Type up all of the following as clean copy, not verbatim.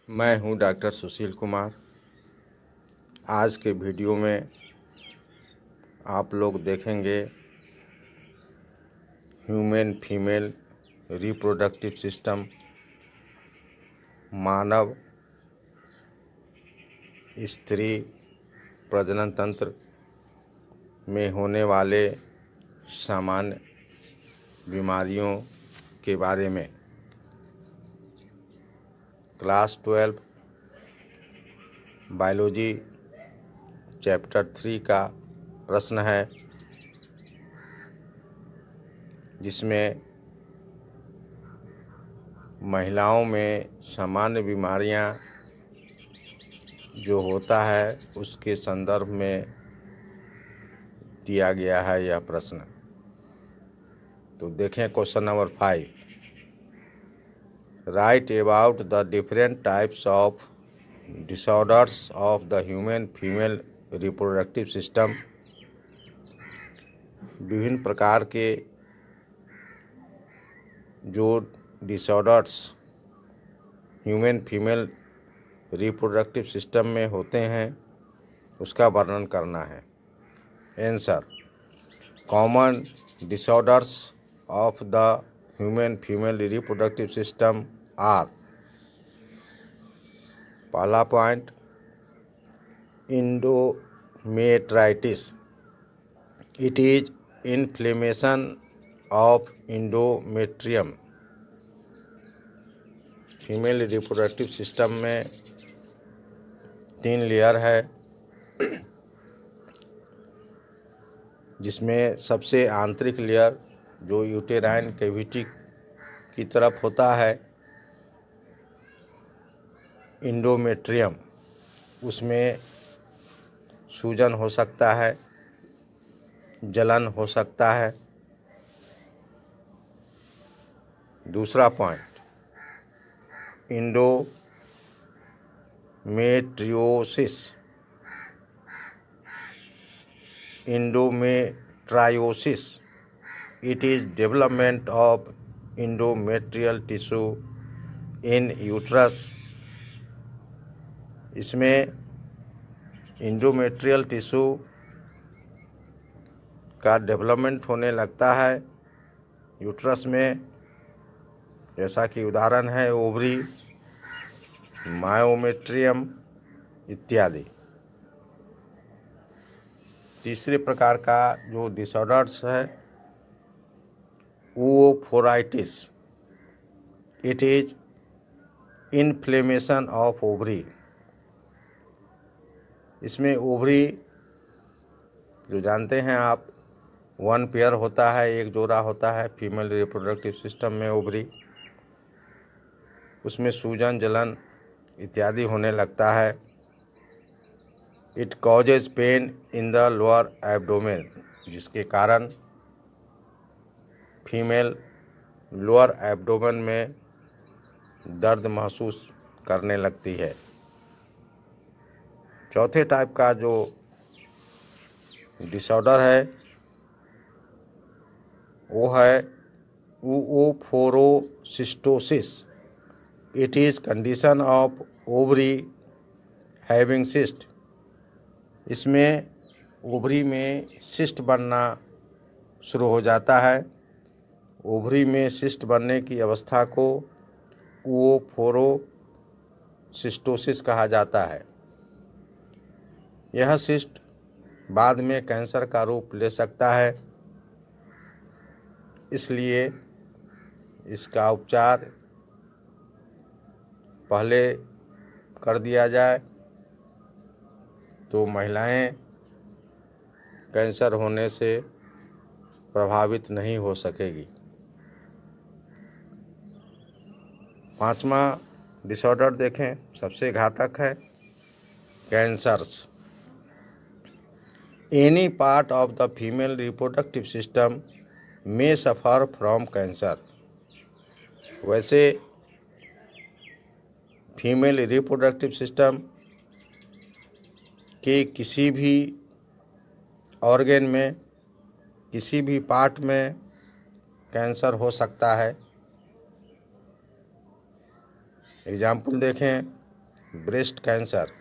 मैं हूं डॉक्टर सुशील कुमार। आज के वीडियो में आप लोग देखेंगे ह्यूमन फीमेल रिप्रोडक्टिव सिस्टम, मानव स्त्री प्रजनन तंत्र में होने वाले सामान्य बीमारियों के बारे में। क्लास 12 बायोलॉजी चैप्टर 3 का प्रश्न है, जिसमें महिलाओं में सामान्य बीमारियां जो होता है उसके संदर्भ में दिया गया है यह प्रश्न। तो देखें question number 5। Write about the different types of disorders of the human female reproductive system. विभिन्न प्रकार के जो disorders human female reproductive system में होते हैं उसका वर्णन करना है। Answer: common disorders of the human female reproductive system are. पहला point, endometritis. It is inflammation of endometrium. Female reproductive system में 3 लेयर है, जिसमें सबसे आंतरिक लेयर जो यूटेराइन कैविटी की तरफ होता है, इंडोमेट्रियम, उसमें सूजन हो सकता है, जलन हो सकता है। दूसरा point, endometriosis. Endometriosis, it is development of endometrial tissue in uterus। इसमें इंडोमेट्रियल टिश्यू का डेवलपमेंट होने लगता है यूट्रस में, जैसा कि उदाहरण है ओवरी, मायोमेट्रियम इत्यादि। तीसरे प्रकार का जो डिसऑर्डर्स है oophoritis. It is inflammation of ovary. इसमें ओवरी जो जानते हैं आप, 1 पेयर होता है, एक जोड़ा होता है फीमेल रिप्रोडक्टिव सिस्टम में ओवरी। उसमें सूजन, जलन इत्यादि होने लगता है। It causes pain in the lower abdomen, जिसके कारण फीमेल लोअर एब्डोमेन में दर्द महसूस करने लगती है। चौथे टाइप का जो डिसऑर्डर है वो है oophorocystosis। It is condition of ovary having cyst. इसमें ओवरी में सिस्ट बनना शुरू हो जाता है। ओवरी में सिस्ट बनने की अवस्था को oophorocystosis कहा जाता है। यह सिस्ट बाद में कैंसर का रूप ले सकता है, इसलिए इसका उपचार पहले कर दिया जाए तो महिलाएं कैंसर होने से प्रभावित नहीं हो सकेगी। 5वां डिसऑर्डर देखें, सबसे घातक है cancers. Any part of the female reproductive system में सफ़र फ्रॉम कैंसर। वैसे फीमेल रिप्रोडक्टिव सिस्टम के किसी भी ऑर्गन में, किसी भी पार्ट में कैंसर हो सकता है। एग्जाम्पल देखें, ब्रेस्ट कैंसर,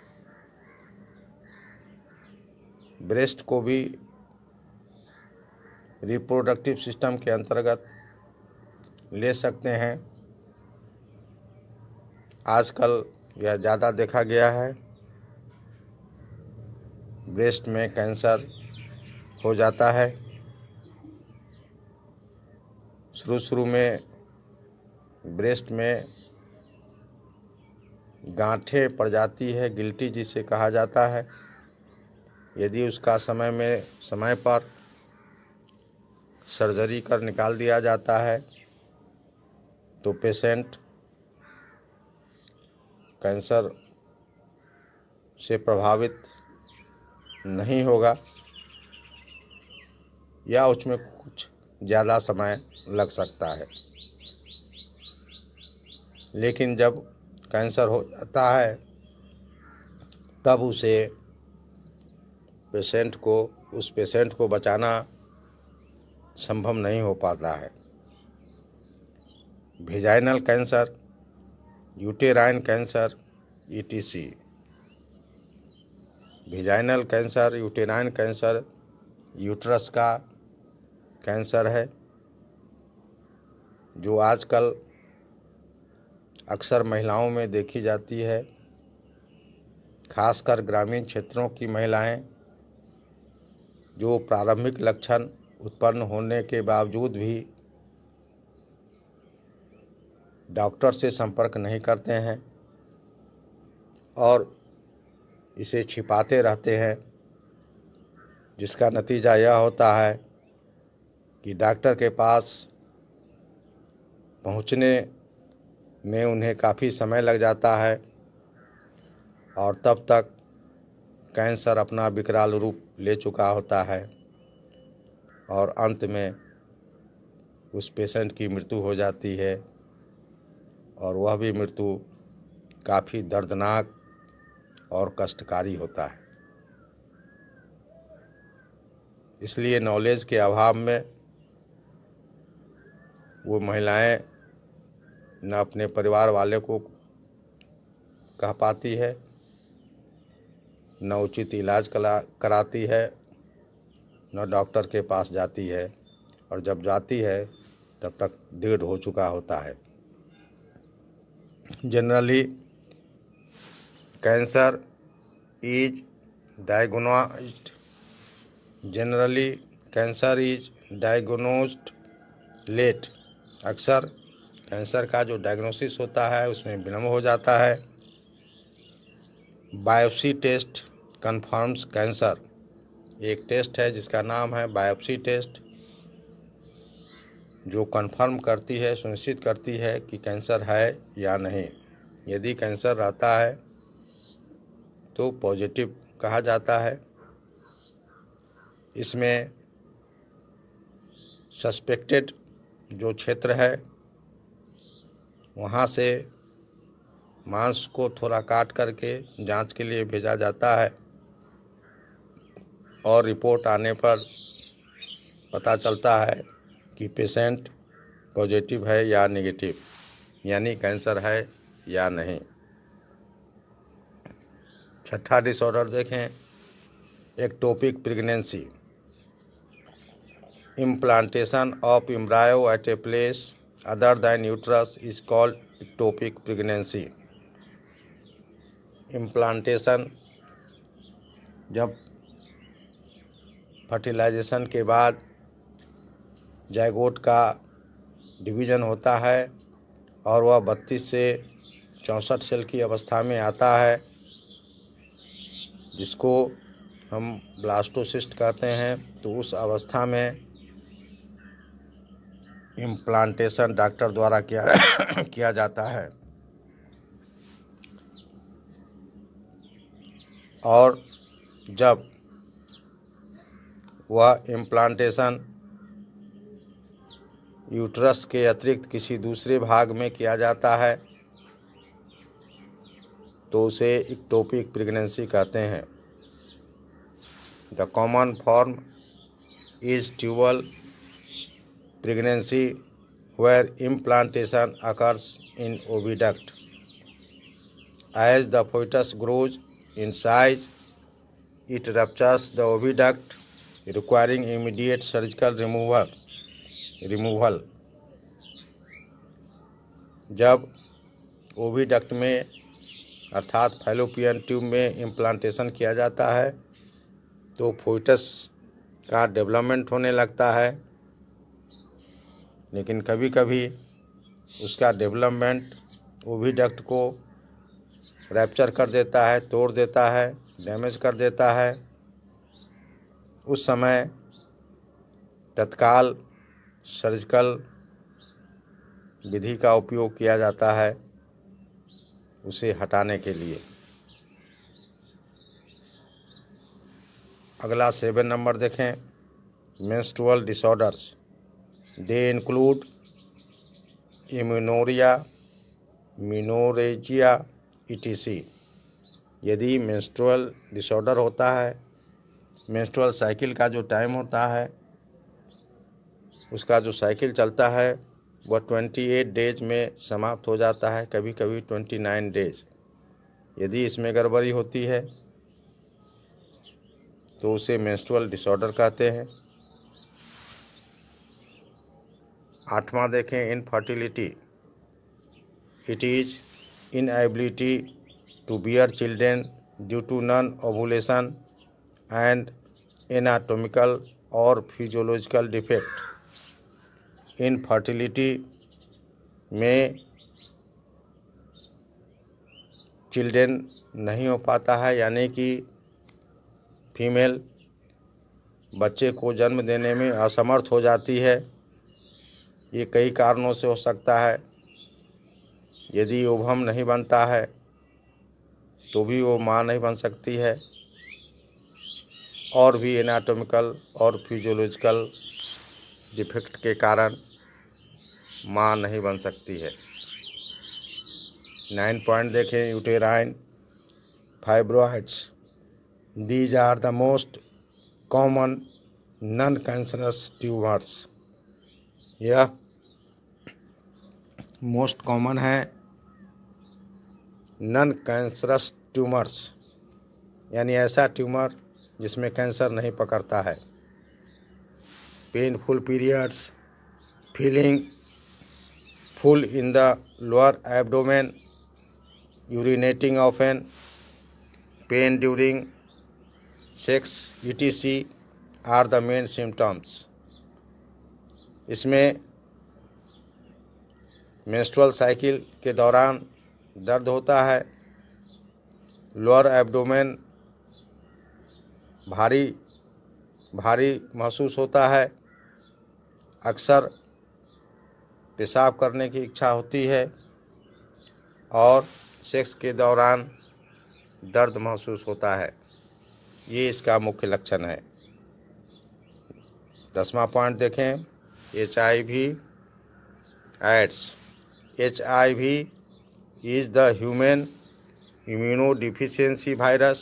ब्रेस्ट को भी रिप्रोडक्टिव सिस्टम के अंतर्गत ले सकते हैं। आजकल यह ज़्यादा देखा गया है, ब्रेस्ट में कैंसर हो जाता है। शुरू में ब्रेस्ट में गांठें पड़ जाती है, गिल्टी जिसे कहा जाता है। यदि उसका समय पर सर्जरी कर निकाल दिया जाता है तो पेशेंट कैंसर से प्रभावित नहीं होगा या उसमें कुछ ज़्यादा समय लग सकता है। लेकिन जब कैंसर हो जाता है तब उस पेशेंट को बचाना संभव नहीं हो पाता है। Vaginal cancer, uterine cancer ETC। Vaginal cancer, uterine cancer uterus का कैंसर है, जो आजकल अक्सर महिलाओं में देखी जाती है। खासकर ग्रामीण क्षेत्रों की महिलाएं जो प्रारंभिक लक्षण उत्पन्न होने के बावजूद भी डॉक्टर से संपर्क नहीं करते हैं और इसे छिपाते रहते हैं, जिसका नतीजा यह होता है कि डॉक्टर के पास पहुंचने में उन्हें काफ़ी समय लग जाता है और तब तक कैंसर अपना विकराल रूप ले चुका होता है और अंत में उस पेशेंट की मृत्यु हो जाती है और वह भी मृत्यु काफ़ी दर्दनाक और कष्टकारी होता है। इसलिए नॉलेज के अभाव में वो महिलाएं न अपने परिवार वाले को कह पाती है, न उचित इलाज कराती है, न डॉक्टर के पास जाती है, और जब जाती है तब तक देर हो चुका होता है। Generally cancer is diagnosed late. अक्सर कैंसर का जो डायग्नोसिस होता है उसमें विलम्ब हो जाता है। बायोप्सी टेस्ट कन्फर्म्स कैंसर, एक टेस्ट है जिसका नाम है बायोप्सी टेस्ट, जो कन्फर्म करती है, सुनिश्चित करती है कि कैंसर है या नहीं। यदि कैंसर रहता है तो पॉजिटिव कहा जाता है। इसमें सस्पेक्टेड जो क्षेत्र है वहाँ से मांस को थोड़ा काट करके जांच के लिए भेजा जाता है और रिपोर्ट आने पर पता चलता है कि पेशेंट पॉजिटिव है या नेगेटिव, यानी कैंसर है या नहीं। छठा डिसऑर्डर देखें, ectopic pregnancy. Implantation of embryo at a place other than uterus is called ectopic pregnancy. Implantation जब फर्टिलाइजेशन के बाद जायगोट का डिवीज़न होता है और वह 32 से 64 सेल की अवस्था में आता है, जिसको हम ब्लास्टोसिस्ट कहते हैं, तो उस अवस्था में इम्प्लांटेशन डॉक्टर द्वारा किया जाता है। और जब वह इम्प्लांटेशन यूट्रस के अतिरिक्त किसी दूसरे भाग में किया जाता है तो उसे एक्टोपिक प्रेगनेंसी कहते हैं। The common form is tubal pregnancy where implantation occurs in oviduct. As the fetus grows in size, it ruptures the oviduct, requiring immediate surgical removal. जब ओविडक्ट में अर्थात फैलोपियन ट्यूब में इम्प्लांटेशन किया जाता है तो फोइटस का डेवलपमेंट होने लगता है, लेकिन कभी कभी उसका डेवलपमेंट ओविडक्ट को रैप्चर कर देता है, तोड़ देता है, डैमेज कर देता है। उस समय तत्काल सर्जिकल विधि का उपयोग किया जाता है उसे हटाने के लिए। अगला 7 नंबर देखें, menstrual disorders. They include amenorrhoea, menorrhagia etc. यदि मेंस्ट्रुअल डिसऑर्डर होता है, मेंस्ट्रुअल साइकिल का जो टाइम होता है, उसका जो साइकिल चलता है वह 28 डेज में समाप्त हो जाता है, कभी कभी 29 डेज। यदि इसमें गड़बड़ी होती है तो उसे मेंस्ट्रुअल डिसऑर्डर कहते हैं। 8वां देखें, infertility. It is inability to bear children due to non-ovulation and anatomical or physiological defect. Infertility में चिल्ड्रेन नहीं हो पाता है, यानी कि फीमेल बच्चे को जन्म देने में असमर्थ हो जाती है। ये कई कारणों से हो सकता है। यदि ओवम नहीं बनता है तो भी वो माँ नहीं बन सकती है, और भी एनाटॉमिकल और फिजियोलॉजिकल डिफेक्ट के कारण माँ नहीं बन सकती है। 9 पॉइंट देखें, uterine fibroids. These are the most common non cancerous tumours. यह मोस्ट कॉमन है नॉन कैंसरस ट्यूमर्स, यानी ऐसा ट्यूमर जिसमें कैंसर नहीं पकड़ता है। Painful periods, feeling full in the lower abdomen, urinating often, pain during sex etc. Are the main symptoms. इसमें menstrual cycle के दौरान दर्द होता है, लोअर एब्डोमेन भारी भारी महसूस होता है, अक्सर पेशाब करने की इच्छा होती है और सेक्स के दौरान दर्द महसूस होता है। ये इसका मुख्य लक्षण है। 10वां पॉइंट देखें, HIV AIDS. HIV is the human immunodeficiency virus.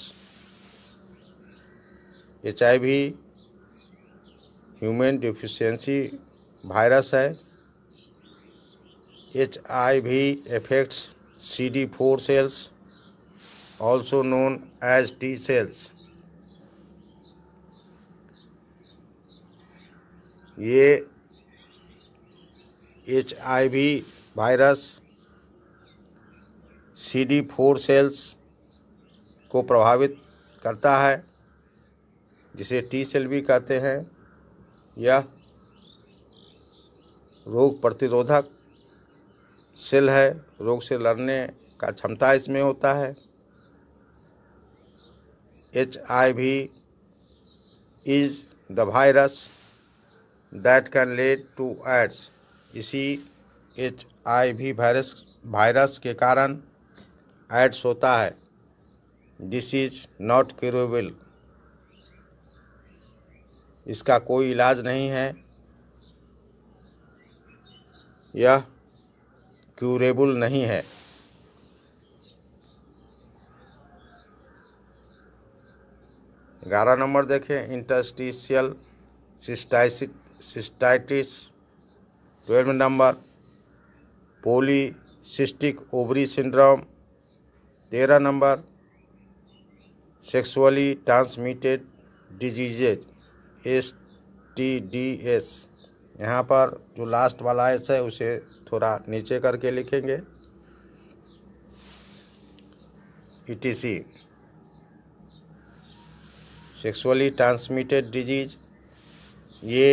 HIV human deficiency virus है। HIV affects CD4 cells, also known as T cells. ये HIV वायरस CD4 सेल्स को प्रभावित करता है, जिसे टी सेल भी कहते हैं। यह रोग प्रतिरोधक सेल है, रोग से लड़ने का क्षमता इसमें होता है। HIV is the virus that can lead to AIDS. इसी HIV वायरस के कारण एड्स होता है। This is not curable. इसका कोई इलाज नहीं है, यह क्यूरेबल नहीं है। ग्यारह नंबर देखें, interstitial cystitis. 12 number, polycystic ovary syndrome. 13 number sexually transmitted diseases STDs। यहाँ पर जो लास्ट वाला एस है उसे थोड़ा नीचे करके लिखेंगे, ETC। सेक्सुअली ट्रांसमिटेड डिजीज ये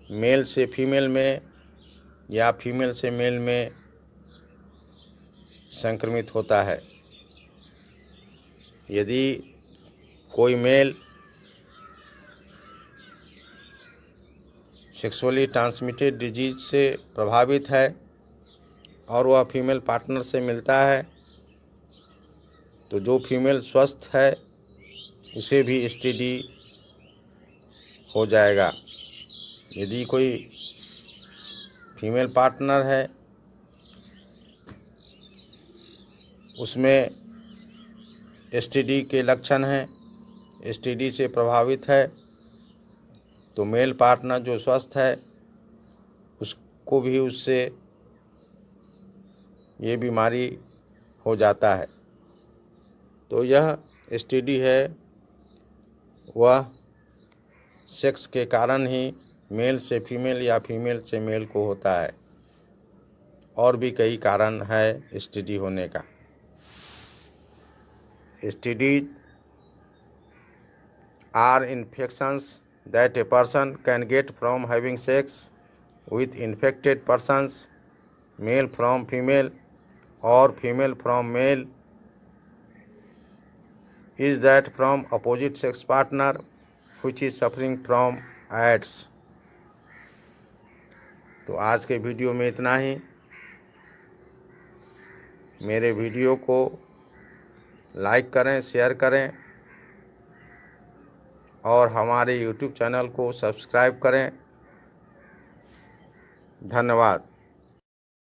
मेल से फीमेल में या फीमेल से मेल में संक्रमित होता है। यदि कोई मेल सेक्सुअली ट्रांसमिटेड डिजीज से प्रभावित है और वह फीमेल पार्टनर से मिलता है तो जो फीमेल स्वस्थ है उसे भी STD हो जाएगा। यदि कोई फीमेल पार्टनर है उसमें STD के लक्षण हैं, STD से प्रभावित है, तो मेल पार्टनर जो स्वस्थ है उसको भी उससे ये बीमारी हो जाता है। तो यह STD है वह सेक्स के कारण ही मेल से फीमेल या फीमेल से मेल को होता है। और भी कई कारण है STD होने का। STDs are infections that a person can get from having sex with infected persons, male from female or female from male, is that from opposite sex partner which is suffering from AIDS। तो आज के video में इतना ही। मेरे video को like करें, share करें और हमारे YouTube चैनल को सब्सक्राइब करें। धन्यवाद।